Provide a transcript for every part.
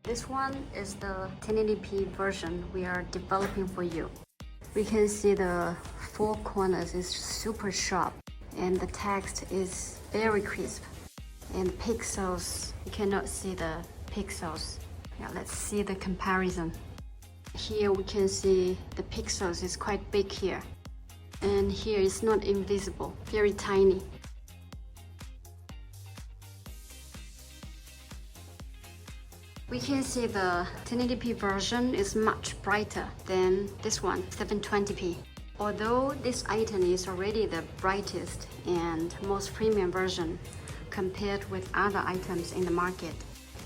This one is the 1080p version we are developing for you. We can see the four corners is super sharp and the text is very crisp. And the pixels, you cannot see the pixels. Yeah, let's see the comparison. Here we can see the pixels is quite big here. And here it's not invisible, very tiny. We can see the 1080p version is much brighter than this one, 720p. Although this item is already the brightest and most premium version compared with other items in the market.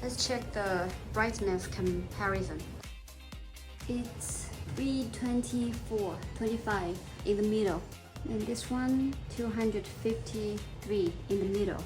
Let's check the brightness comparison. It's 324.25 in the middle, and this one 253 in the middle.